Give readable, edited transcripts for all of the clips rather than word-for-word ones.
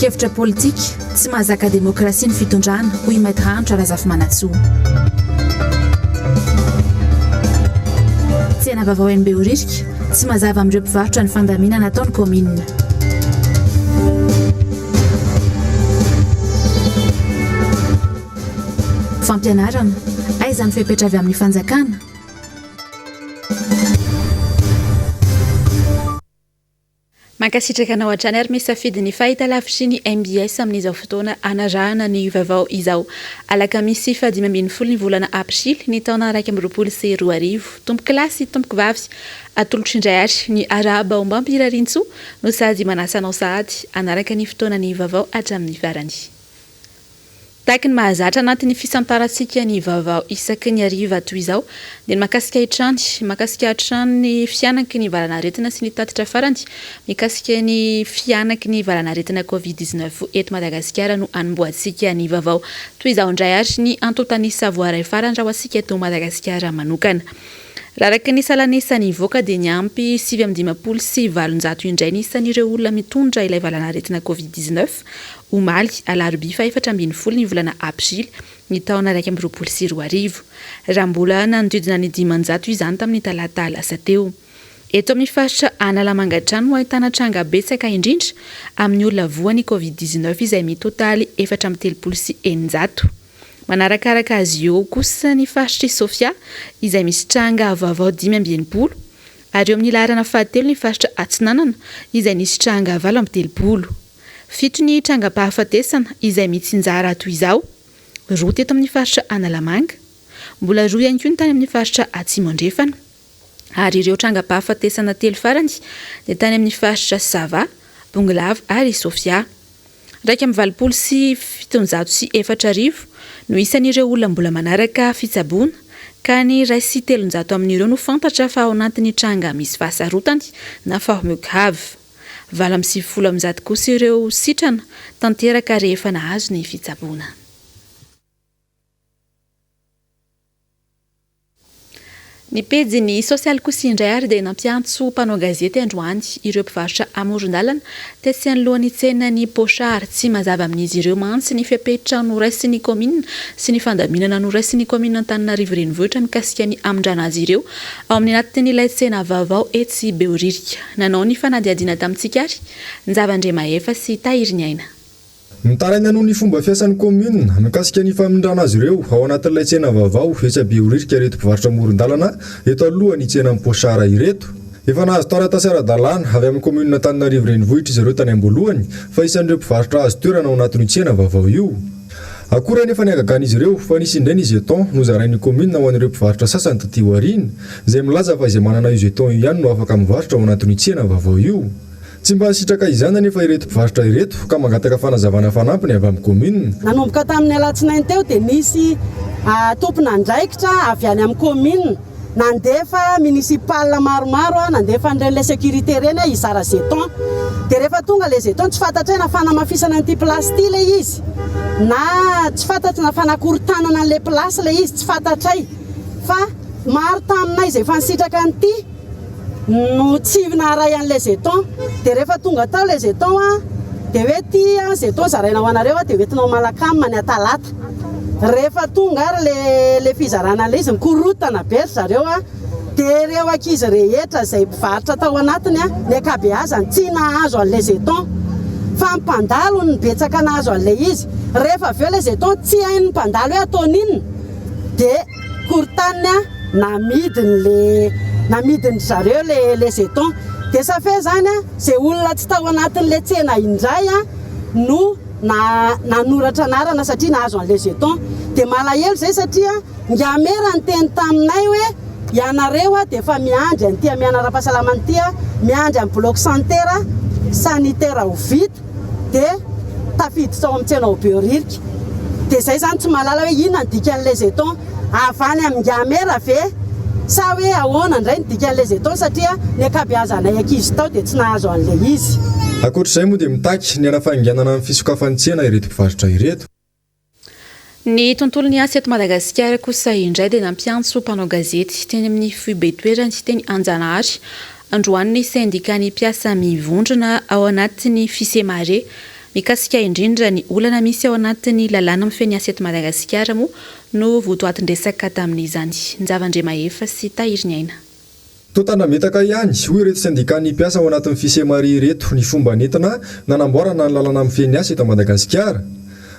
Tolokevitra politika tsy mahazaka demokrasia ny fitondrana hoy Maître Antra Razafy Manatsoa. Tsena Vaovao NB Oririka tsy mazava amin'ireo mpivarotra ny fandaminana ataon'ny commune. Fampianarana aiza ny fepetra avy amin'ny fanjakana. Mankasitraka anao hatrany ary misafidy ny fahita lavitry ny MBS amin'izao fotoana anarahana ny vaovao izao. Alakamisy 5 ny volana Aprily ny taona 2024 tomboky lasy tomboky vavy atolotry indray ary ny Vaovao Mbs Alakamisy no sady manasanao sahady anaraka ny fotoana ny vaovao hatramin'ny farany. Tahaka ny mahazatra anatin'ny fisantarantsika ny vaovao isaky ny hariva toy izao dia makasika hatrany ny fianaky ny valanaretina sy ny tatitra farany mikasika ny fianaky ny valanaretina Covid-19 eto Madagasikara no anomboantsika ny vaovao toy izao indray ary ny antotany savoara farany raha asika eto Madagasikara manokana. Raraka ny salanesany voaka dia ny ampy 750 sy 700 indray ny isan'ireo olona mitondra ilay valanaretina Covid-19 omaly alarobia 14 ny volana Aprily ny taona 2024 raha mbola nanodidina ny 500 izany tamin'ny talata lasa teo. Eto amin'ny faritra Analamanga-trano no ahitana tranga betsaka indrindra amin'ny olona voan'ny Covid-19 izay mitotaly 430 sy 900. Manarakaraka azy eo kosa ny faritry Sofia izay misy tranga vaovao 520 ary eo amin'ny laharana fahatelo ny faritra Atsinanana izay misy tranga 430. Fito ny tranga pahafatesana izay mitsinjara toy izao roa teto amin'ny faritra Analamanga, mbola roa ihany koa ny tany amin'ny faritra Atsimondrefana ary ireo tranga pahafatesana telo farany dia tany amin'ny faritra Sava, Bonglava ary Sofia. Raika amin'ny 20 sy 700 sy 400 no isan'ireo olona mbola manaraka fitsaboana ka ny 2 sy 300 amin'ireo no fantatra fa ao anatin'ny tranga misy fahasarotany na fahomokavy. 70 kosa ireo sitrana tanteraka rehefa nahazo ny fitsaboana. Ny pejy sosialy kosa indray ary dia nampiantso mpanao gazety androany ireo mpivarotra amoron-dalana tesy anolohan'ny tsena ny pochard tsy mazava amin'izy ireo mantsy ny fiapetra noraisin'ny commune sy ny fandaminana noraisin'ny commune Antananarivo renivohitra mikasika ny amondrana azy ireo ao amin'ny anatin'ilay tsena vaovao etsy Beoririka. Nanao ny fanadihadiana tamintsika ary Nzavandre Mahefa sy Tahiriny Aina. Mitaraina noho ny fomba fiasan'ny commune mikasika ny famondrana azy ireo ao anatin'ilay tsena vaovao etsy Beoririka ireto mpivarotra amoron-dalana eto alohan'ny tsena pochard ireto. Efa nahazo taratasy ara-dalàna avy amin'ny commune Antananarivo renivohitra izy ireo tany ambolohany fa isan'ireo mpivarotra azo toerana ao anatin'ny tsena vaovao io. Akora nefa ny agagan'izy ireo fa nisy indray ny jeton nozarain'ny commune ho an'ireo mpivarotra sasany taty aoriana izay milaza fa izay manana io jeton io ihany no afaka mivarotra ao anatin'ny tsena vaovao io. Tsy mba sitraka izany nefa ireto mpivarotra ireto ka mangataka fanazavana fanampiny avy amin'ny commune. Nanomboka tamin'ny alatsinainy teo dia nisy tompon'andraikitra avy any amin'ny commune nandefa municipal maromaro nandefa an'ireny sécurité reny izara jeton dia rehefa tonga le jeton tsy fantatra na fanamafisana an'ity place ity le izy na tsy fantatra na fanakorontanana an'le place le izy tsy fantatray fa maro taminay izay efa nisitraka an'ity no tsivina aray an'le jeton dia rehefa tonga tao le jeton dia hoe ty jeton zaraina ho anareo dia hoentinao Malakamy ny atalata. Rehefa tonga ary le fizarana le izy mikorotana be zareo dia ireo ankizy rehetra izay mpivarotra tao anatiny ny ankabeazany tsy nahazo an'le jeton fa mpandalo ny betsaka nahazo an'le izy. Rehefa avy eo le jeton tsy hain'ny mpandalo hoe ataon'inona dia korotaniny namidiny zareo le jeton dia safe zany izay olona tsy tao anatin'le tsena indray no nanoratra anarana satria nahazo an'le jeton dia malahelo zay satria ngamera ny teny taminay hoe ianareo dia efa miandry an'ity miana ara-pahasalamana ity miandry amin'ny bloc sanitaire ho vita dia tafiditra ao amin'ny tsena ho Beoririka. Dia zay zany tsy mahalala hoe inona ny dikan'le jeton avany amin'ny ngamera ve sa hoe ahoana indray ny dikan'le jeton satria ny ankabeazanay ankizy tao dia tsy nahazo an'le izy. Akoatr'izay moa dia mitaky ny anafainganana amin'ny fisokafan'ny tsena ireto mpivarotra ireto. Ny tontolon'ny asa eto Madagasikara kosa indray dia nampiantso mpanao gazety teny amin'ny foibe toerany teny Anjanahary androany ny syndicat ny mpiasa mivondrona ao anatin'ny fisemare mikasika indrindra ny olana misy ao anatin'ny lalàna mifeny asa eto Madagasikara moa no votoatin-dresaka tamin'izany. Nzava-ndremahefa sy tahiry ny aina. Totana metaka ihany hoy ireto sindikany mpiasa ao anatin'ny fisemary ireto ny fomba nentina nanamboarana ny lalàna mifeny asa eto Madagasikara.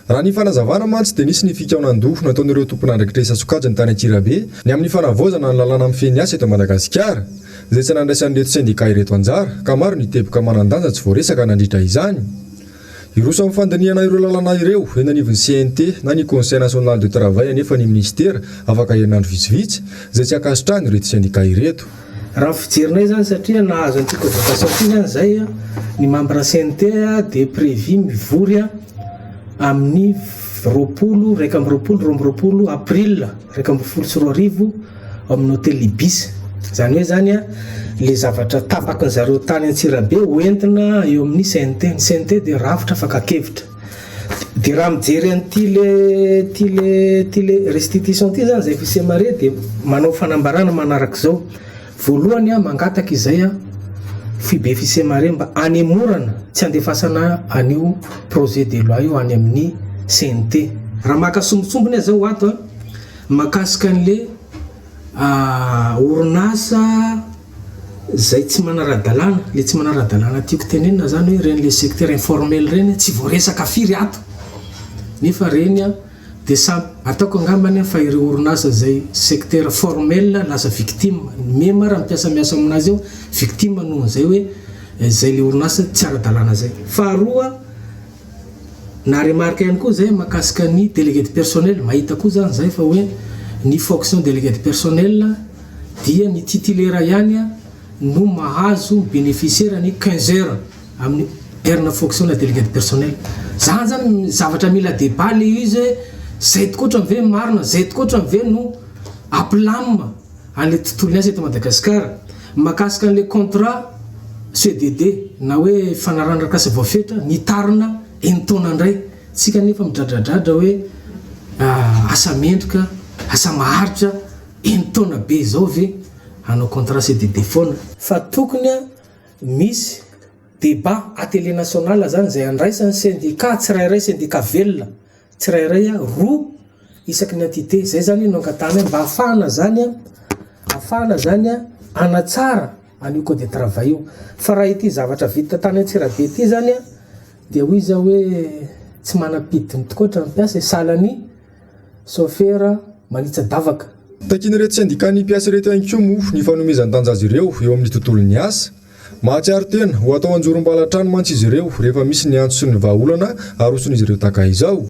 Raha ny fanazavana mantsy dia nisy ny fikaonandoha nataon'ireo tompon'andraikitra Isasokajy ny tany Antsirabe ny amin'ny fanavoazana ny lalàna mifeny asa eto Madagasikara izay tsy nandraisan'ireto sindika ireto anjara ka maro ny teboka manandanja tsy voaresaka nandritra izany. Iroso amin'ny fandiniana ireo lalàna ireo eny anivon'ny CNT na ny Conseil national de travail anefa ny ministera afaka herinandro vitsivitsy izay tsy akasitrahany ireto sindika ireto. Raha fijerinay zany satria nahazo an'ity convocation ity zany zay ny membre CNT dia prévu mivory amin'ny raika amby roapolo Aprily raika amby folo sy roa arivo amin'ny hôtel Ibis. Zany hoe zany le zavatra tapaky ny zareo tany Antsirabe hoentina eo amin'ny CNT. Ny CNT dia rafitra afaka kevitra. Dia raha mijery an'ty le restitution ty zany zay fisemare dia manao fanambarana manaraka zao. Voalohany mangataka izay fibe fisemare mba anemorana tsy andefasana anio projet de loi io any amin'ny CNT. Raha makasombosombony zao ato makasika an'le orinasa zay tsy manara-dalàna, le tsy manara-dalàna tiako tenenina zany hoe reny le secteur informel reny tsy voaresaka firy ato nefa reny dia samy ataoko angambany fa ireo orinasa zay secteur formel lasa victime mema raha miasa aminazy eo victime noho zay hoe zay le orinasa tsy ara-dalàna zay. Faharoa na remarque ihany koa zay makasika ny délégué de personnel mahita koa zany zay fa hoe ny fonction délégué de personnel dia ny titulaire ihany no mahazo bénéficiaire ny 15 heures amin'ny heure fonction la délégué de personnel. Zany zany zavatra mila débat le izy zay tokotra ve marina zay tokotra ve no aplam an'le tontolony asa eto Madagasikara makasika an'le contrat CDD na hoe fanaran'arakasa voafetra nitarina enitaona indray tsika nefa midradradradra hoe asa mendrika asa maharitra enitaona be zao ve hanao contrat CDD foana. Fa tokony misy débat à télé nationale zany zay andraisan'ny syndicat tsirairay syndicat velona tsirairay roa isaky ny entité zay zany no angatana mba afahana zany anatsara an'io code de travail io. Fa raha ity zavatra vita tany Antsirabe ity zany dia hoy izy hoe tsy manapidiny tokotra mpiasa salany chauffeur manitsa davaka. Takin'ireto sindikany mpiasa ireto ihany koa moa ny fanomezan-danja azy ireo eo amin'ny tontolon'ny asa. Mahatsiaro tena ho atao anjorom-balatrano mantsy izy ireo rehefa misy ny antso sy ny vahaolana aroson'izy ireo taka izao.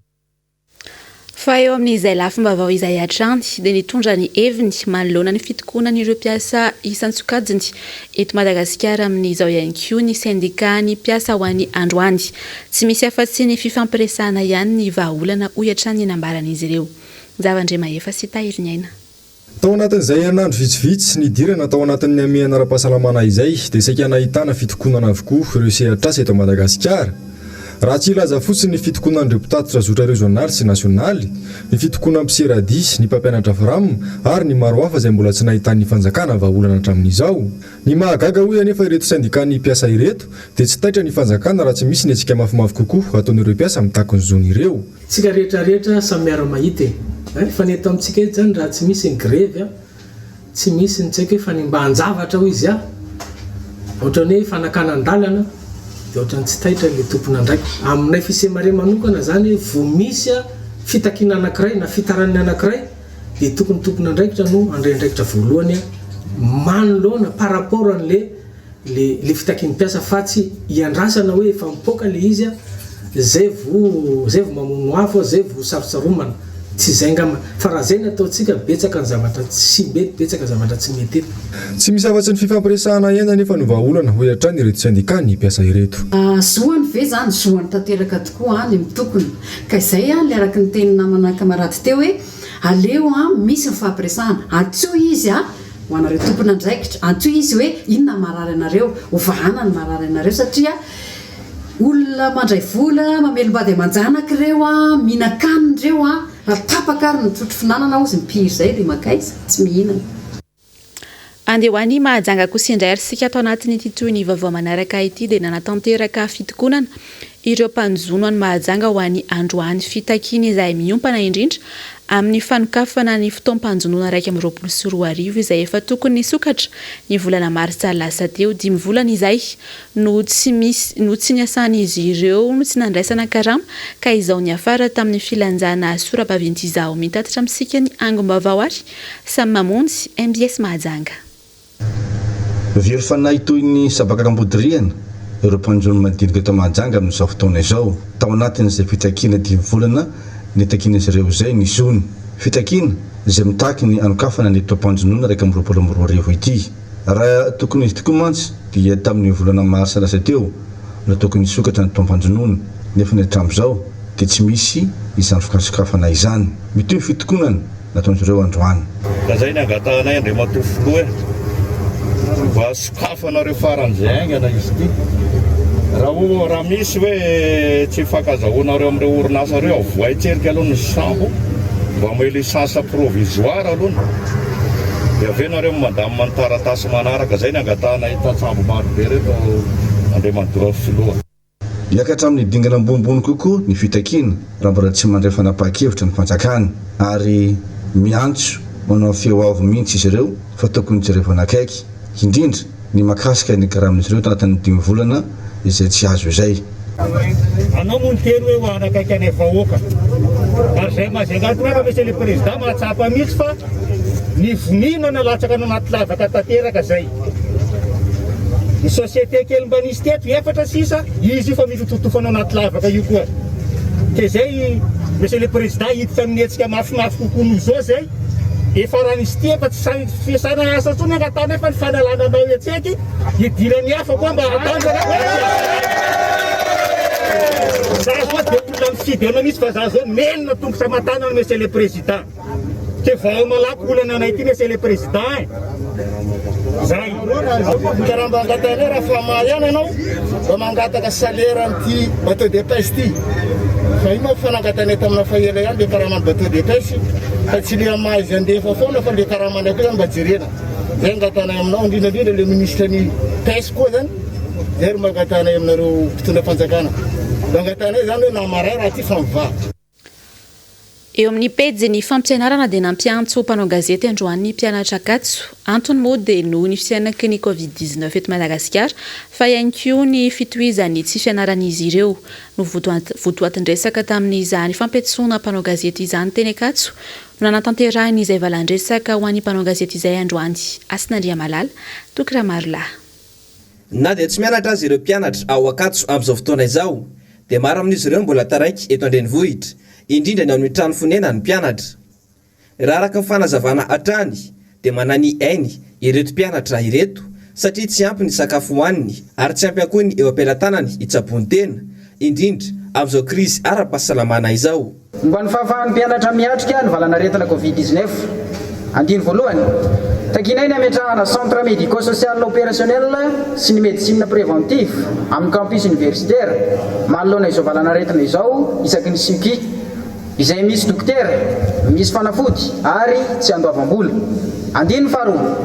Fa eo amin'izay lafim-baovao izay hatrany dia nitondra ny heviny manoloana ny fitokonan'ireo mpiasa isan-tsokajiny eto Madagasikara amin'izao ihany koa ny sindikany mpiasa ho an'ny androany. Tsy misy afa-tsy ny fifampiresahana ihany ny vahaolana ho hatrany nambaran'izy ireo. Nzava-ndremahefa sy tahiry ny aina. Tao anatin'izay herinandro vitsivitsy ny dirana tao anatin'ny amiana ara-pahasalamana izay dia saika nahitana fitokonana avokoa ireo sehatr'asa eto Madagasikara. Raha tsy ilaza fotsiny ny fitokonan'ireo mpitatitra zotra regionaly sy nasionaly, ny fitokonam-piserady, ny mpampianatra frame ary ny maro hafa izay mbola tsy nahitan'ny fanjakana vahaolana hatramin'izao. Ny mahagaga hoy anefa ireto sindikany mpiasa ireto dia tsy taitra ny fanjakana raha tsy misy ny antsika mafimafy kokoa ataon'ireo mpiasa mitaky ny zony ireo. Tsika rehetrarehetra samy miara-mahita fa ny eto amintsika eto zany raha tsy misy ny grève tsy misy ny tsaika hoe fanimban-javatra hoy izy ohatrany hoe fanakanan-dalana dia ohatrany tsy taitra le tompona andraiky. Aminay fisemare manokana zany vo misy fitakina anankiray na fitaran'ny anankiray dia tokony tompona andraikitra no andreindraikitra voalohany manoloana par rapport an'le le fitakin'ny mpiasa fa tsy iandrasana hoe efa mipoaka le izy zay vo mamono afo zay vo sarosaromana tsy zay ngamba fa raha zay nataontsika betsaka ny zavatra tsy mety betsaka zavatra tsy mety eto. Tsy misy afa-tsy ny fifampiresahana ihany nefa no vahaolana ho hatrany ireto sindikany mpiasa ireto. Zoany ve zany zoany tanteraka tokoa ny mitokony ka izay le araka ny teny namana kamarady teo hoe aleo misy ny fifampiresahana antso izy ho anareo tompona andraikitra antso izy hoe inona marary anareo ho vahana ny marary anareo satria olona mandray vola mamelombady amanjanaka ireo mihinan-kanina ireo raha tapaka ary ny trotro finanana ozy mipiry zay dia makaiza tsy mihinana. Andeha ho any mahajanga koa sindray ary sika atao anatin'ity toy ny vaovao manaraka ity dia nanatanteraka fitokonana ireo mpanjono any mahajanga ho an'ny androany fitakiny izay miompana indrindra amin'ny fanokafana ny fotoam-panjonoana 1 izay efa tokony nisokatra ny volana martsa lasa teo 5 volana izay no tsy niasan'izy ireo no tsy nandraisana karama ka izao ny afara tamin'ny filanjana sora-baventy izao mitatitra misika ny angom-baovao ary samy mamonjy MBS mahajanga Viry fanahy toy ny sabakakambodiriana ireo mpanjono madinika eto mahajanga amin'izao fotoana izao tao anatin'izay fitakina 5 volana nitakina izy ireo izay ny zony fitakina izay mitaky ny anokafana ny toam-panjonoana 1 ity raha tokony izy tokoa mantsy dia tamin'ny volana marsa lasa teo no tokony isokatra ny toam-panjonoana nefa ny hatramin'izao dia tsy misy izany fikasokafana izany mitoy fitokonana nataon'izy ireo androany zay ny angatanay andre matofoloa mba sokafanareo faran'izay aingana izy ty raha misy hoe tsy fankazahoanareo amin'ireo orinasa reo avoaitserika aloha ny sambo mba mae licence provisoire aloha dia avenareo mandamy mantaratasy manaraka zay ny angatanay tatsambo marobe reto andre mandora filoha miakatra amin'ny dingana ambonimbony kokoa ny fitakina raha mbola tsy mandray fanapa-kevitra ny fanjakana ary miantso manao feo avo mihitsy izy ireo fa tokony jerevana akaiky indrindra ny makasika ny karamin'izy ireo tanatin'ny 5 volana izay tsy azo izay anao moa ny teny hoe hoanakaiky any vahoaka ary zay mazangatona misy le président mahatsapa mihitsy fa ny vonino nalatsaka anao anaty lavaka tanteraka zay ny société kely mba nisy teto efatra sisa izy io fa misy totofanao anaty lavaka io koa ke zay misy le président hiditra amin'ny hetsika mafimafy kokoa noho zao zay efa raha nisy tefa tsy fiasana asa tsony angatana fa ny fanalananao etseky hidirany hafa koa mba atandra zah koa dia olona mifidy misy fa zah zao menina tompo samatana no monsieur le président ke vao malaky olana anay ty monsieur le président zay karaha mba angatana raha fama ihany anao mba mangataka salaire an'ity bateau de pêche ty fa io moa fanangatana tamina fahela ihany le karaha many bateau de pêche fa tsy le amazy andefa foana fa le karaha many ako zany mba jerena zay angatanay aminao indrindrandrindra le ministre ny pêche koa zany zay ro mangatanay aminareo mpitondra fanjakana angatanay zany hoe namaray raha ty fa mivarotra eo amin'ny pejy ny fampianarana dia nampiantso mpanao gazety androany mpianatra Akatso antony moa dia noho ny fianaky ny Covid-19 eto Madagasikara fa ihany koa ny fitohizany tsy fianaran'izy ireo no votoatin-dresaka tamin'izany fampiantsoana mpanao gazety izany teny Akatso no nanatanterahiny izay valan-dresaka ho an'ny mpanao gazety izay androany Asinandria Malala Tokra Marla na dia tsy mianatra azy ireo mpianatra ao Akatso amin'izao fotoana izao dia maro amin'izy ireo mbola taraiky eto Andrenivohitra indrindra ny amin'ny trano fonena ny mpianatra raha araka ny fanazavana hatrany dia manany ainy ireto mpianatra ireto satria tsy ampy ny sakafo hohaniny ary tsy ampy akoa ny eo am-pelatanany hitsabony tena indrindra amin'izao krizy ara-pahasalamana izao mba ny fahafahan'ny mpianatra miatrika ny valanaretina Covid-19 andiny voalohany takinay ny ametrahana centre médico-social opérationnel sy ny médecine préventive amin'ny campus universitaire manoloana izao valanaretina izao isaky ny siky izay misy dokotera misy fanafody ary tsy andoavam-bola andiny faharoa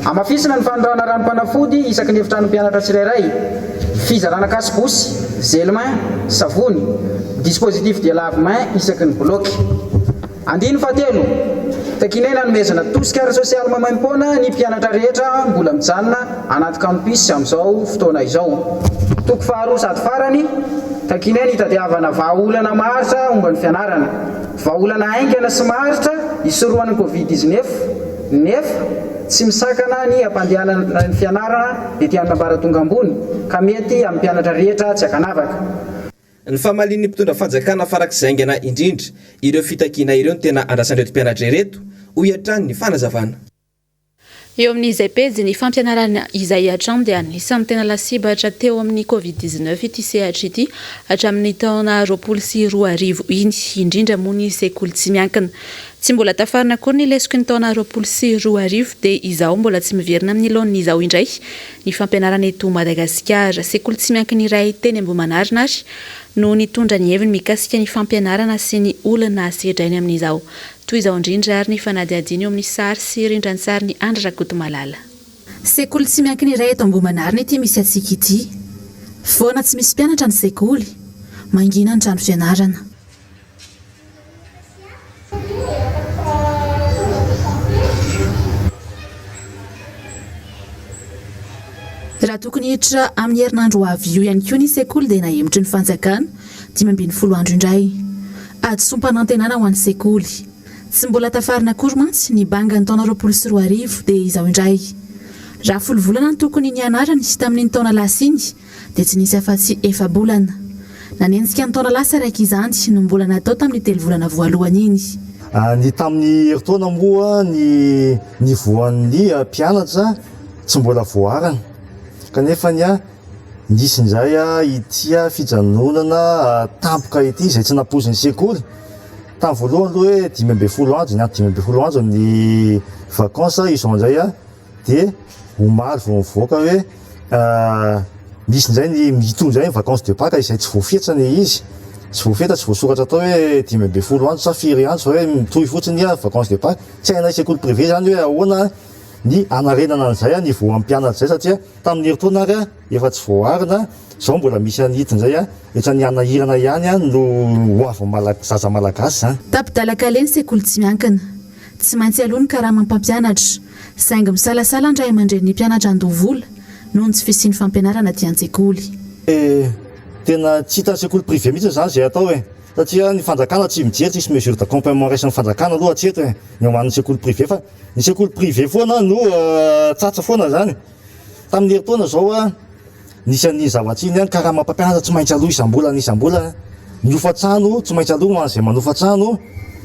amafisina ny fandrahana ranom-panafody isaky ny efitrano mpianatra tsirairay fizarana kasibosy gelemain savony dispositif de lave-main isaky ny bloky andiny fahatelo takinay nanomezana tosika social mamaim-poana ny mpianatra rehetra mbola mijanona anaty campus amin'izao fotoana izao toko faharoa sady farany takinay nitadiavana vahaolana maharitra momba ny fianarana vahaolana aingana sy maharitra isoroan'ny Covid-19 nefa tsy misakana ny ampandehanana ny fianarana dia ty ambaratonga ambony ka mety amin'ny mpianatra rehetra tsy akanavaka ny famalin'ny mpitondra fanjakana farak'izay aingana indrindra ireo fitakina ireo ny tena andrasan'ireto mpianatra ireto ho iatrany ny fanazavana eo amin'izay pejy ny fampianarana izay hatrany dia anisan'ny tena lasibatra teo amin'ny Covid-19 ity sehatra ity hatramin'ny taona 2020 iny indrindra moa ny sekoly tsy miankina tsy mbola tafarina koa ny lesoko ny taona 2020 dia izao mbola tsy miverina amin'ny laoniny izao indray ny fampianarana eto Madagasikara sekoly tsy miankina iray teny Ambohimanarina ary no nitondra ny heviny mikasika ny fampianarana sy ny olana sedrainy amin'izao toy izao indrindra ary ny fanadihadiny eo amin'ny sary sy rindran'ny sary ny Andra Rakoto Malala sekoly tsy miankina iray eto Ambohimanarina ity misy atsika ity foana tsy misy mpianatra ny sekoly mangina ny trano fianarana. Raha tokony hiditra amin'ny herinandro avy io ihany koa ny sekoly dia nahemotry ny fanjakana 5 andro indray. Adsompanantenana ho an'ny sekoly. Tsy mbola tafarina akory mantsy ny banga ny taona 2024 dia izao indray. Raha 10 volana ny tokony ny anarany tamin'ny taona lasiny dia tsy nisy afa-tsy 4 bolana. Nanenjika ny taona lasa raika izany no mbola natao tamin'ny 3 volana voalohany iny. Ny tamin'ny heritaona moa ny voan'ny mpianatra tsy mbola voarana. Kanefa nisy indray ity fijanonana tampoka ity izay tsy napozin'ny sekoly. Tamin'ny voalohany aloha hoe 12 andro, 12 andro ny vakansa izao indray dia omaly vao mivoaka hoe misy indray ny mitondra ny vacances de Pâques izay tsy voafetrany izy. Tsy voafetra, tsy voasoratra atao hoe 12 andro sa firy andro sao hoe mitohy fotsiny vacances de Pâques. Tsy haina sekoly privé zany hoe ahoana ny anarenana an'izay ny voan'ny mpianatra zay satria tamin'ny heritaona ary efa tsy voarina. Zao mbola misy an'itindray etra ny anahirana ihany no hoavy zaza malagasy zany. Tapidalaka leny sekoly tsy miankina. Tsy maintsy aloha ny karama mpampianatra. Saingy misalasala ndray aman-dren'ny mpianatra andovola noho ny tsy fisian'ny fampianarana aty an-tsekoly. Tena tsy hitan'ny sekoly privé mihitsy zany izay atao satria ny fanjakana tsy mijery, tsisy mesure d'accompagnement raisin'ny fanjakana aloha hatreto ny ao amin'ny sekoly privé fa ny sekoly privé foana no tsatsa foana zany. Tamin'ny heritaona zao nisy an'ny zavatra iny karama mpampianatra tsy maintsy aloha isam-bolana ny ofa-trano tsy maintsy aloha izay manofa-trano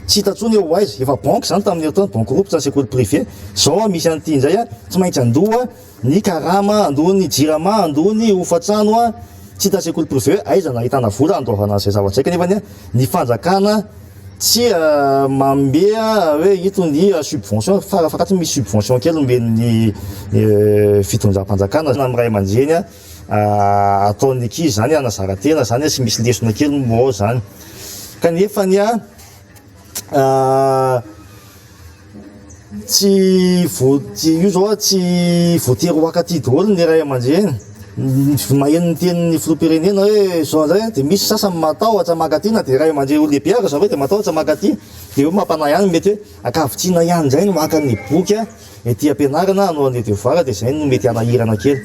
tsy hitantsony eo aiza efa banque zany tamin'ny heritaona banque groupe zany sekoly privé. Zao misy an'ity indray tsy maintsy andoha ny karama, andoha ny jirama, andoha ny ofa-trano tsy hita sekoly privé aiza nahitana vola andoavana izay zavatra zay. Kanefa ny fanjakana tsy mambea hoe ito ny subvention fakatry misy subvention kely omben'ny fitondram-panjakana amin'ny ray aman-dreny ataon'ny ankizy zany anazara tena zany tsy misy lesona kely mo zany. Kanefa tsy io zao tsy voatery wakaty daholo ny ray aman-dreny. Maheno ny tenin'ny filoham-pirenena hoe zao zay dia misy sasany matahotra makatina dia ray aman-dreny olo lehibe ary zareo dia matahotra makaty dia hoe mampanahy ihany mety hoe ankavitsiana ihany indray no maka ny boky ety ampianarana hanao an'ilay devoir dia izay no mety anahirana kely.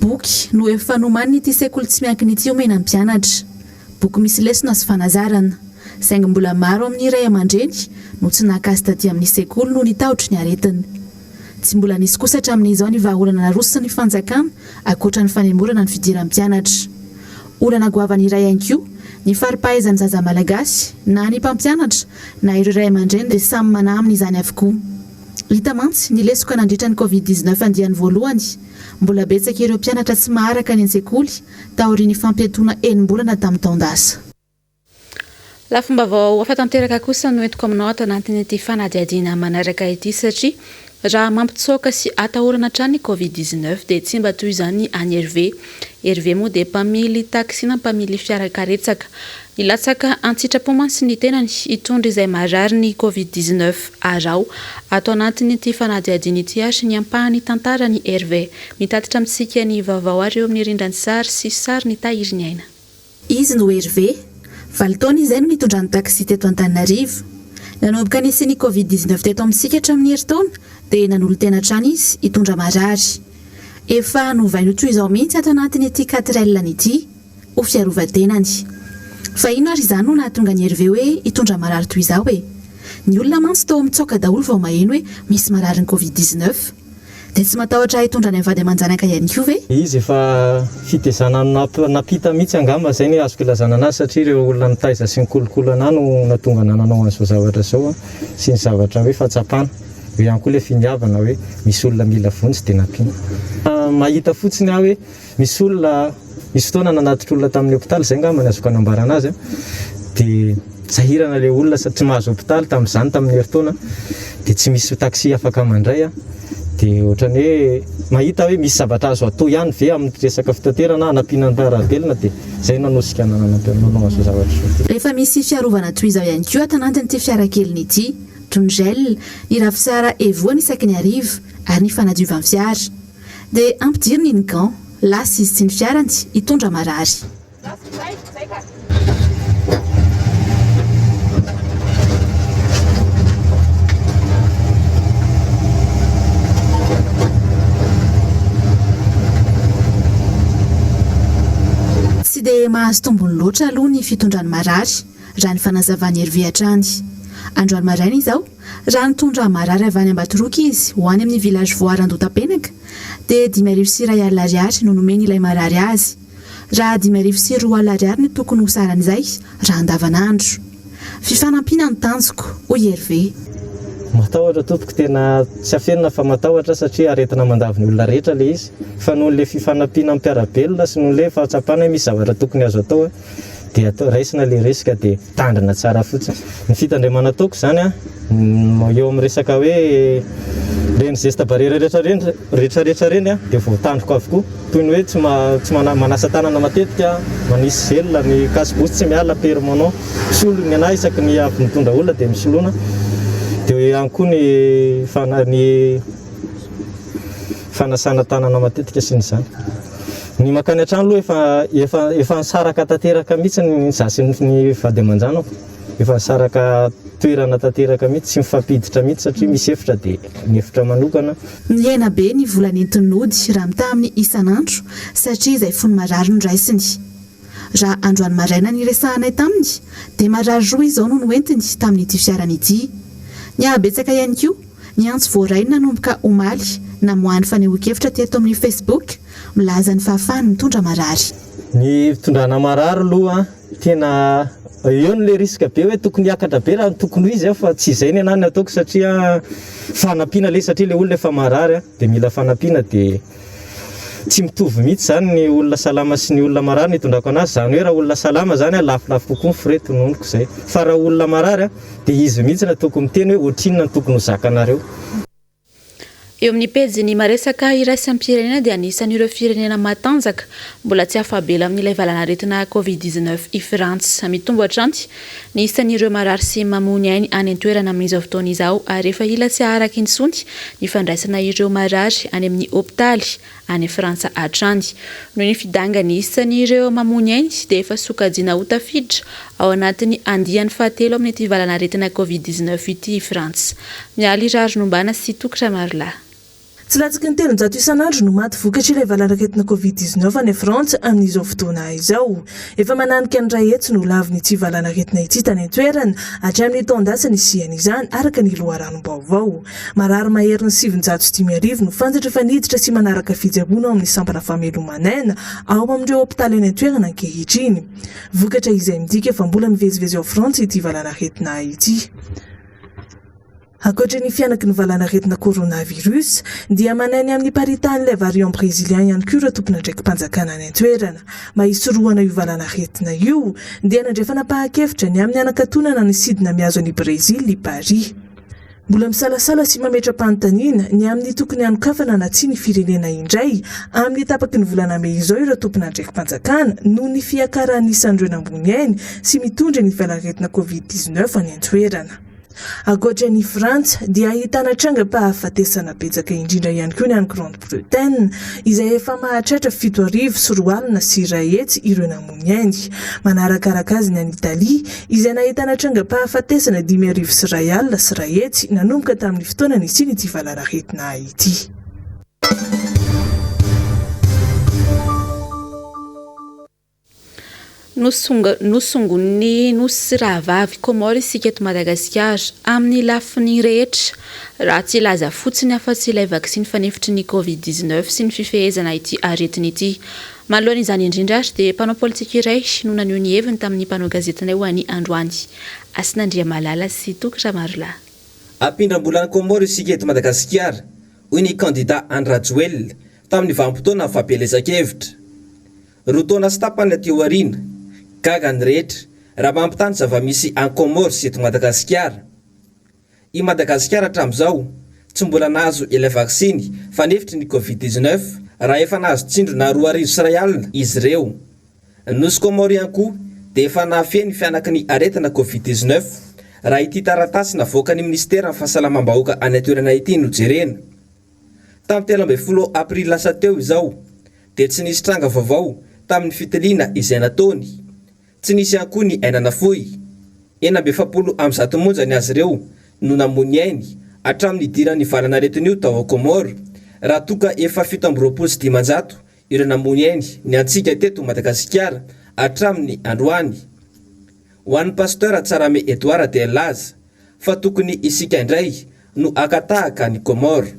Boky no efa nomaniny ity sekoly tsy miankina ity omena ny mpianatra. Boky misy lesona sy fanazarana. Saingy mbola maro amin'ny ray aman-dreny no tsy nakasy taty amin'ny sekoly no nitahotry ny aretiny. Tsy mbola nisy kosa hatramin'izao ny vahaolana narosony ny fanjakana ankoatra ny fanemorana ny fidiran'ny mpianatra. Olana goavana iray ihany koa ny fari-pahaizan'ny zaza malagasy na ny mpampianatra na ireo ray aman-dreny dia samy manaminy izany avokoa. Hita mantsy ny lesoka nandritra ny Covid-19 andiany voalohany. Mbola betsaka ireo mpianatra tsy maharaka ny an-tsekoly taorian'ny fampiatoana 4 bolana tamin'ny taondasa. Lafomba afa-tanteraka kosa no entiko aminao ato anatin'ity fanadihadiana manaraka ity satria raha mampitsoaka sy atahorana hatrany ny Covid-19 dia tsy mba toy izany any Hervé moa dia mpamily taxi na mpamily fiarakaretsaka. Ilatsaka antsitrapo mantsy ny tenany hitondra izay marary ny Covid-19 arao. Ato anatin'ity fanadihadiana ity ary ny ampahany tantara ny Hervé mitatitra amintsika ny vaovao ary eo amin'ny rindran'ny sary sy sary ny tahiry ny aina. Izy no Hervé, 7 taona izay no nitondra ny taxi teto Antananarivo. Nanomboka nisy ny Covid-19 teto amintsika hatramin'ny heritaona dia nanolo tena hatrany izy hitondra marary. Efa novainy toy izao mihitsy ato anatin'ity 4L ity ho fiarovan-tenany. Fa ino ary izany no nahatonga ny Hervé hoe hitondra marary toy izao hoe ny olona mantsy tao mitsoaka daholo vao maheno hoe misy marary ny Covid-19 dia tsy matahotra hitondra ny vady aman-janaka ihany koa ve? Izy efa fitezana napita mihitsy angamba izay ny azoko ilazana anazy satria ireo olona nitaiza sy ny kolokolana no natonga nananao an'izao zavatra zao sy ny zavatra hoe fahatsapana. Eo ihany koa ilay finiavana hoe misy olona mila vonjy dia nampiana. Mahita fotsiny aho hoe misy olona misy fotoana nanatitra olona tamin'ny hôpitaly izay angamba ny azoko anambarana azy dia sahirana ilay olona tsy mahazo hôpitaly tamin'izany tamin'ny heritaona dia tsy misy taxi afaka mandray dia ohatrany hoe mahita hoe misy zavatra azo atao ihany ve amin'ny resaka fitaterana anampiana ny dia izay nanosika nanao azo zavatra. Rehefa misy fiarovana toy izao ihany koa ato anatin'ity fiarakeliny ity tondrel ny rafitsara evoany isaky ny arivo ary ny fanadiovan'ny fiara dia ampidiriny ny gant lasa izy tsy ny fiarany hitondra marary. dia mahazo tombony loatra aloha ny fitondrany marary raha ny fanazavany ery vihatrany. Androany maraina izao raha nitondra marary avy any Ambatoroka izy ho any amin'ny village voarandota-penaka dia 5,2 ariary no nomeny ilay marary azy. Raha 5,2 ariary ny tokony ho saran'izay raha andavanandro. Fifanampiana ny tanjoko hoy Hervé. Matahotra tompoko tena tsy afenina fa matahotra satria aretina mandavy ny olona rehetra le izy fa noho le fifanampiana amin'ny mpiarabelona sy noho le fahatsapana misy zavatra tokony azo atao dia raisina le resaka dia tandrina tsara fotsiny. Ny fitandremana ataoko zany eo amin'ny resaka hoe reny zesta barera rehetrarehetra reny dia voatandroko avokoa toy ny hoe tsy manasa tanana matetika manisy zelona ny kasibosy tsy miala permanent misolo ny anahy isaky ny avy mitondra olona dia misoloana dia ihany koa ny fanasana tanana matetika sy ny zany. Ny makany an-trano aloha efa nisaraka tanteraka mihitsy ny zasy ny vady aman-janako. Efa nisaraka toerana tanteraka mihitsy tsy mifampiditra mihitsy satria misy efitra dia ny efitra manokana. Miaina be ny volany entinody raha mita amin'ny isan'andro satria izay fony marary no raisiny. Raha androany maraina ny resahanay taminy dia marary 2 izao no noentiny tamin'ity fiarana ity. Ny abetsaka ihany koa ny antsy voaraina nanomboka omaly namoahany fanehoan-kevitra teto amin'ny Facebook milaza ny fahafahany mitondra marary. Ny fitondrana marary aloha tena eo le risque be hoe tokony hiakatra be raha tokony izy fa tsy izay ny anany ataoko satria fanampiana le satria le olona efa marary dia mila fanampiana dia tsy mitovy mihitsy zany ny olona salama sy ny olona marary ny tondrako anazy zany hoe raha olona salama zany lafilafo kokoa ny frais tononoko izay fa raha olona marary dia izy mihitsy na tokony miteny hoe ohatrinona ny tokony ho zakanareo. Eo amin'ny pejy maresaka iraisam-pirenena dia anisan'ireo firenena matanjaka mbola tsy afabela amin'ilay valanaretina Covid-19 i Frantsa. Mitombo atranty ny isan'ireo marary sy mamony ainy any an-toerana amin'izao fotoana izao ary efa ila tsy araka intsony ny fandraisana ireo marary any amin'ny hopitaly any Frantsa atranty. Noho ny fidangany isan'ireo mamony ainy dia efa sokajiana ho tafiditra ao anatin'ny andiany fahatelo amin'ity valanaretina Covid-19 ity i Frantsa. Mialy rary nombana sy tokatra marla. Tsy latsaky ny 300 isan'andro no maty vokatra ilay valanaretina Covid-19 any Frantsa amin'izao fotoana izao. Efa mananika ny ray hetsy no lavin'ity valanaretina ity tany an-toerana hatramin'ny taon-dasa nisiany izany araka ny loharanom baovao. Marary maherin'ny 750 no fanjatra efa niditra sy manaraka fijabona ao amin'ny sampana famelomanaina ao amin'ireo hopitaly any an-toerana ankehitriny. Vokatra izay midika fa mbola mivezivezy ao Frantsa ity valanaretina ity. Ankoatra ny fianaky ny valanaretina coronavirus dia manainy amin'ny paritan'ilay variant brésilien ihany koa ireo tompona ndraikim-panjakana any an-toerana. Mahisoroana io valanaretina io dia nandrefa napahan-kevitra ny amin'ny anakatonana ny sidina miazo any Brésil i Paris. Mbola misalasala sy mametra-panontaniana ny amin'ny tokony hanokafana na tsy ny firenena indray amin'ny tapaky ny volana Mey izao ireo tompona ndraikim-panjakana noho ny fiakaran'ny isan'ireo nambony ainy sy mitondra ny valanaretina Covid-19 any an-toerana. Ankoatra ny Frantsa dia ahitana trangam-pahafatesana betsaka indrindra ihany koa ny any Grande-Bretagne izay efa mahatratra 7,4 sy 1 hetsy ireo namony ainy. Manarakaraka azy ny any Italia izay nahitana trangam-pahafatesana 5,1 sy 1 hetsy nanomboka tamin'ny fotoana nisiny ity valanaretina ity. Nosongony nosy rahavavy Komoro isika eto Madagasikara amin'ny lafiny rehetra raha tsy laza fotsiny afa-tsy ilay vaksiny fanefitry ny Covid-19 sy ny fifehezana ity aretina ity. Manoloana izany indrindra ary dia mpanao politika iray no naneho ny heviny tamin'ny mpanao gazetina eo any Androany. Asinandria Malala sy Tokatra Marla. Ampindram-bolana Komoro isika eto Madagasikara hoy ny kandida Andrajoel tamin'ny vanim-potoana fampelezan-kevitra. Roa taona sy tapany aty aoriana gaga ny rehetra raha mampitany zava-misy any Komoro sy eto Madagasikara. I Madagasikara hatramin'izao tsy mbola nahazo ilay vaksiny fanefitry ny Covid-19 raha efa nahazo tsindro na 2,1 alina izy ireo. Nosy Komoro ihany koa dia efa nahafeny fianaky ny aretina Covid-19 raha ity taratasy navoaka ny ministera ny fahasalamam-bahoaka any an-toerana ity no jerena. Tamin'ny 13 Aprily lasa teo izao dia tsy nisy tranga vaovao tamin'ny fitiliana izay nataony. Tsy nisy ihany koa ny ainana fohy. 700 monjany azy ireo no namony ainy hatramin'ny idiran'ny valanaretin'io tao Komoro raha toka efa 720 ireo namony ainy ny antsika teto Madagasikara hatramin'ny androany. Ho an'ny pasteur Tsarame Edouard dia laza fa tokony isika indray no akatahaka ny Comore.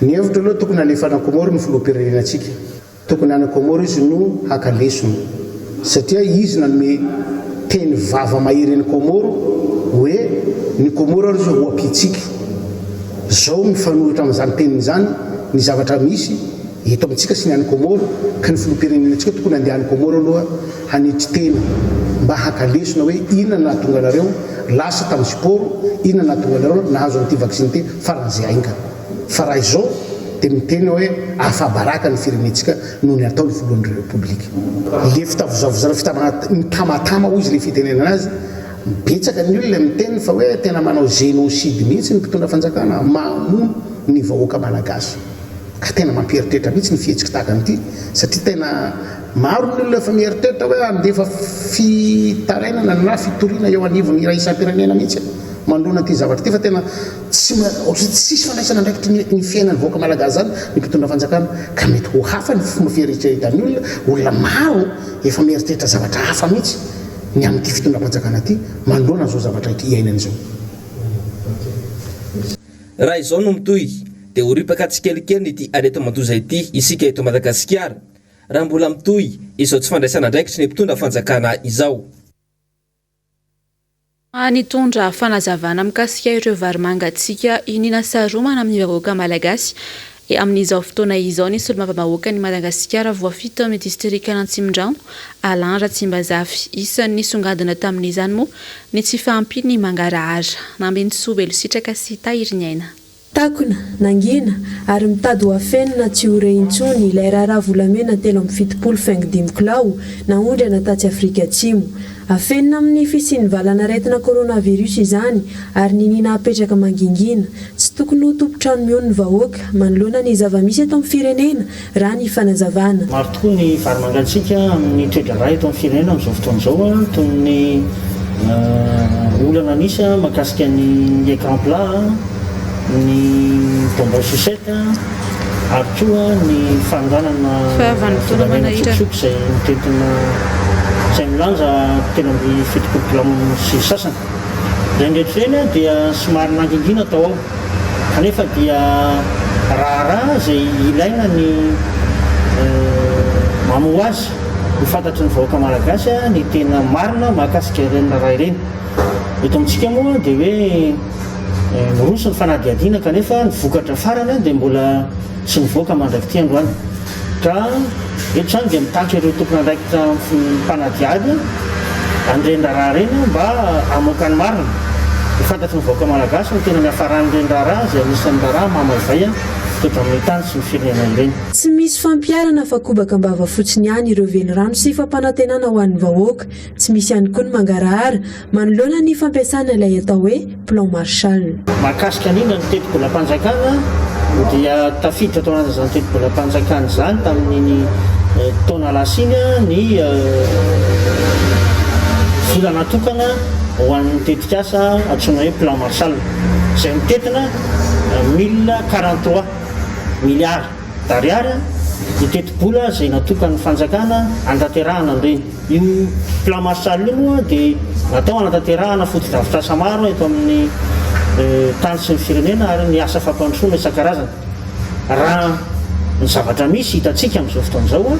Ny hevitra aloha tokony alefana Comore ny filoham-pirenena antsika. Tokony any Comore izy no hakalesona satria izy nanome teny vava mahery ny Comore hoe ny Comore ary ho ampitsika. Zao mifanohitra amin'izany teniny zany ny zavatra misy eto amintsika sy ny any Comore ka ny filoham-pirenena antsika tokony andeha any Comore aloha hanitry tena mba hakalesona hoe inona nahatonga anareo lasa tamin'ny sport, inona nahatonga anareo nahazo an'ity vaccine ty faran'izay ainga. Fa raha izao dia miteny hoe afabaraka ny firenentsika noho ny ataony filohan'ny repoblika. Le fitavozavozana mitamatama hoy izy le fitenena anazy betsaka ny olona miteny fa hoe tena manao génocide mihitsy ny mpitondra fanjakana mamono ny vahoaka malagasy. Ka tena mampieritreritra mihitsy ny fihetsika tahaka an'ity satria tena maro ny olona efa mieritreritra hoe andefa fitarainana na fitoriana eo anivony iray isam-pirenena mihitsy mandona ty zavatra ty fa tena tsisy fanaisana ndraikitry ny fiainany vahoaka malagasy zany ny mpitondra fanjakana ka mety ho hafa ny fomba fieritreretany olona maro efa mieritreritra zavatra hafa mihitsy ny amin'ity fitondra fanjakana ty mandona zao zavatra iainany zao. Raha izao no mitohy dia horipaka tsikelikely ity arety mandoza ity isika eto Madagasikara. Raha mbola mitohy izao tsy fandraisana ndraikitry ny mpitondra fanjakana izao. Nitondra fanazavana mikasika ireo varimangatsika inina saromana amin'ny vahoaka malagasy amin'izao fotoana izao ny solombavambahoaka ny Madagasikara voafito amin'ny distrika Antsimondrano Alain Ratsimbazafy isan'ny songadina tamin'izany moa ny tsy fahampiny ny mangarahara nambeny sobelo sitraka sy tahiry ny aina. Takona, nangina, ary mitady ho afenina tsy ho reintsony ilay raharaha volamena 7.5 kilao naondrana tatsy Afrika Atsimo. Afenina amin'ny fisian'ny valanaretina coronavirus izany ary ninina apetraka mangingina tsy tokony ho tompotrano mion'ny vahoaka manoloana ny zava-misy eto amin'ny firenena raha ny fanazavana. Maro tokoa ny varimangatsika amin'ny toetra ra eto amin'ny firenena amin'izao fotoana izao toy ny olana nisy mahakasika ny écran plat, ny tombo sosette ary koa ny fandanana volamena tsotsoky izay mitentina izay milanja tena amin'ny fitopolokilamo sy sasany. Izay ndraitr'ireny dia somary nangingina atao ao kanefa dia raharaha izay ilaina ny mamoho azy ho fantatry ny vahoaka malagasy ny tena marina mahakasika ireny raha ireny. Eto amintsika moa dia hoe miroso ny fanadiadiana kanefa ny vokatra farany dia mbola tsy mivoaka mandraiky ty androany. Ka eto zany dia mitaky ireo tompona andraikitra mpanadiady andren-draharaha reny mba amoaka ny marina. Fantatry ny vahoaka malagasy ny tena miafarany ren-draharaha izay anisan'ny raharaha mamayvay toetra amin'ny tany sy ny firenena ireny. Tsy misy fampiarana fa kobakambava fotsiny ihany ireo velorano sy fampanantenana ho an'ny vahoaka. Tsy misy ihany koa ny mangarahara manoloana ny fampiasana ilay atao hoe plan Marshall. Mahakasika an'iny ny teti-bolam-panjakana dia tafiditra tao anaty izany teti-bolam-panjakana izany tamin'ny taona lasiny ny vola natokana ho an'ny tetikasa antsoina hoe plan Marshall izay mitetina 1043 milliards d'ariary ny teti-bola izay natokan'ny fanjakana andaterahana ireny. Io plan Marshall io moa dia natao anatanterahana foto-drafitrasa maro eto amin'ny tany sy ny firenena ary ny asa fampandrosoana isan-karazany. Raha ny zavatra misy hitantsika amin'izao fotoana izao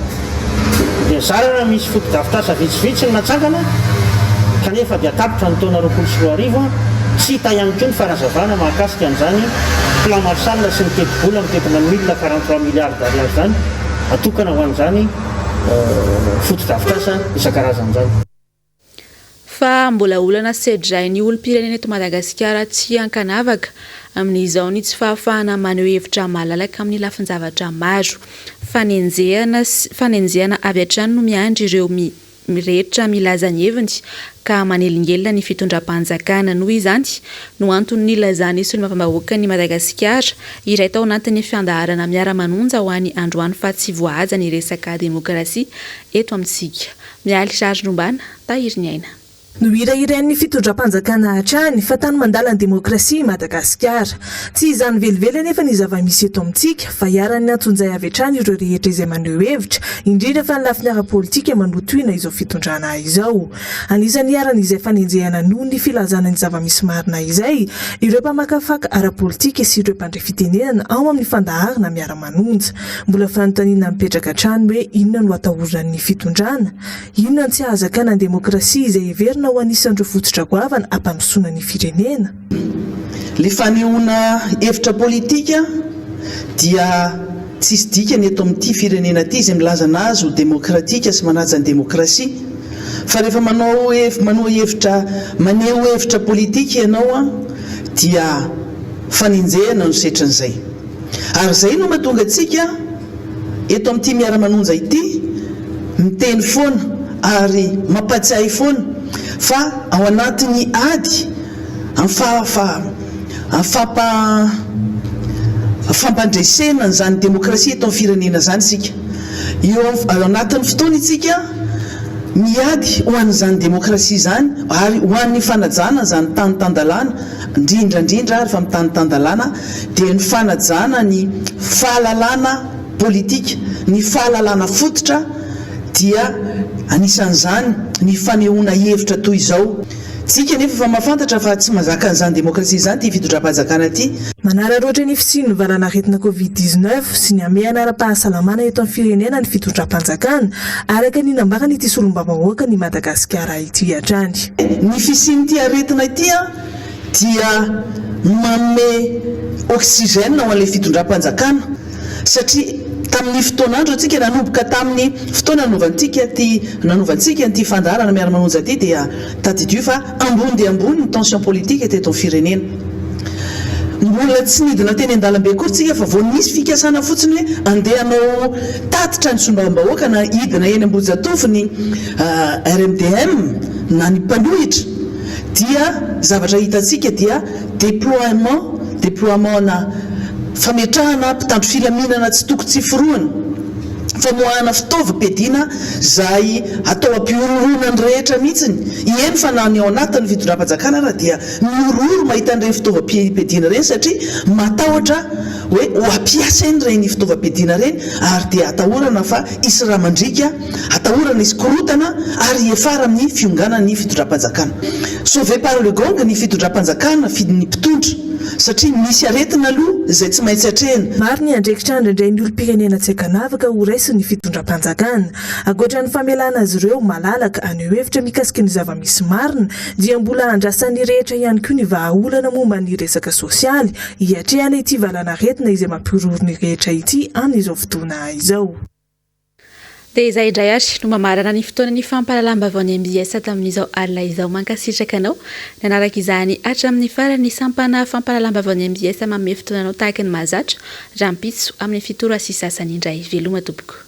dia zarana misy foto-drafitrasa vitsivitsy ny natsangana kanefa dia tapitra ny taona 2024 tsy hita ihany koa ny fanazavana mahakasika an'izany plan Marshall sy ny teti-bola mitetina 1043 milliards d'ariary zany atokana ho an'izany foto-drafitrasa isan-karazany zany. Fa mbola olana sedrainy olom-pirenena eto Madagasikara tsy ankanavaka amin'izao ny tsy fahafahana maneho hevitra malalaka amin'ny lafin-zavatra maro. Fanenjehana avy hatrany no miandry ireo mirehetra milaza ny heviny ka manelingelina ny fitondram-panjakana noho izany no antony nilazany solombavambahoaka ny Madagasikara iray tao anatin'ny fiandaharana miara-manonja ho an'ny androany fa tsy voahaja ny resaka demokrasia eto amintsika. Mialy Sarinombana tahiry ny aina. no irairan'ny fitondram-panjakana hatrany fa tany mandala ny demokrasia Madagasikara. Tsy izany velively nefa ny zava-misy eto amintsika fa hiarany antonjay avy hatrany ireo rehetra izay maneho hevitra indrindra fa ny lafiny ara-politika manotoina izao fitondrana izao. Anisan'ny hiarany izay fanenjehana noho ny filazana ny zava-misy marina izay ireo mpamakafaka ara-politika sy ireo mpandray fitenenana ao amin'ny fandaharana miara-manonja. Mbola fanontaniana mipetraka hatrany hoe inona no atahoran'ny fitondrana, inona ny tsy ahazakana ny demokrasia izay heverina ho anisan'ireo fototra goavana ampandrosoana ny firenena. Le fanehoana hevitra politika dia tsisy dikany eto amin'ity firenena ity izay milaza anazy ho demokratika sy manaja ny demokrasia. Fa rehefa maneho hevitra politika ianao dia fanenjehana no setran'izay. Ary izay no mahatonga antsika eto amin'ity miara-manonja ity miteny foana ary mampatsiahy foana fa ao anatin'ny ady fampandresena zany demokrasia eto amin'ny firenena zany sika. Ao anatin'ny fotoana itsika miady ho an'izany demokrasia zany ary ho an'ny fanajana zany tany-tandalana indrindra ary fa amin'ny tany-tandalana dia ny fanajana ny fahalalana politika, ny fahalalana fototra dia anisan'izany ny fanehoana hevitra toy izao. Tsika nefa fa mahafantatra fa tsy mazaka an'izany demokrasia zany ty fitondram-panjakana ity. Manararoatra ny fisian'ny valana aretina COVID-19 sy ny ame anara-pahasalamana eto amin'ny firenena ny fitondram-panjakana araka ny nambarany ity solombavam-bahoaka ny Madagasikara ity hatrany. Ny fisian'ity aretina ity dia manome oxygène ho an'ilay fitondram-panjakana satria tamin'ny fotoanandro atsika nanomboka tamin'ny fotoana nanovantsika ny fandaharana miara-manonja ity dia tadidio fa ambony dia ambony ny tension politique teto amin'ny firenena. Mbola tsy nidina teny an-dalambe kory tsika fa vao nisy fikasana fotsiny hoe andeha hanao tatitra ny solombavam-bahoaka na idina eny Ambohijatovo ny RMDM na ny mpanohitra dia zavatra hitantsika dia déploiement na fametrahana mpitandro filaminana tsy toko tsy foroana, famoahana fitaovam-piadiana izay atao ampiororona ny rehetra mihitsiny. Eny fa na ny ao anatin'ny fitondram-panjakana raha dia miororo mahita an'ireny fitaovam-piadiana ireny satria matahotra hoe ho ampiasainy ireny fitaovam-piadiana ireny ary dia atahorana fa isy raha mandrika, atahorana isy korotana ary hiafara amin'ny fionganan'ny fitondram-panjakana. Sauvé par le gang ny fitondram-panjakana fidin'ny mpitondra satria misy aretina aloha izay tsy maintsy hatrehana. Maro ny andraikitra indraindray ny olom-pirenena tsy ankanavaka ho raisin'ny fitondram-panjakana. Ankoatra ny famelana azy ireo malalaka aneho hevitra mikasika ny zava-misy marina dia mbola andrasan'ny rehetra ihany koa ny vahaolana momba ny resaka sosialy hiatrehana ity valana aretina izay mampiororo ny rehetra ity amin'izao fotoana izao. Dia izay indray ary no mamarana ny fotoana ny fampahalalam-baovao ny MBS tamin'izao alina izao mankasitraka anao nanaraka izany hatramin'ny farany sampana fampahalalam-baovao ny MBS manome fotoananao tahaka ny mahazatra raha mpitso amin'ny fitoro asy sasany indray veloma tompoko.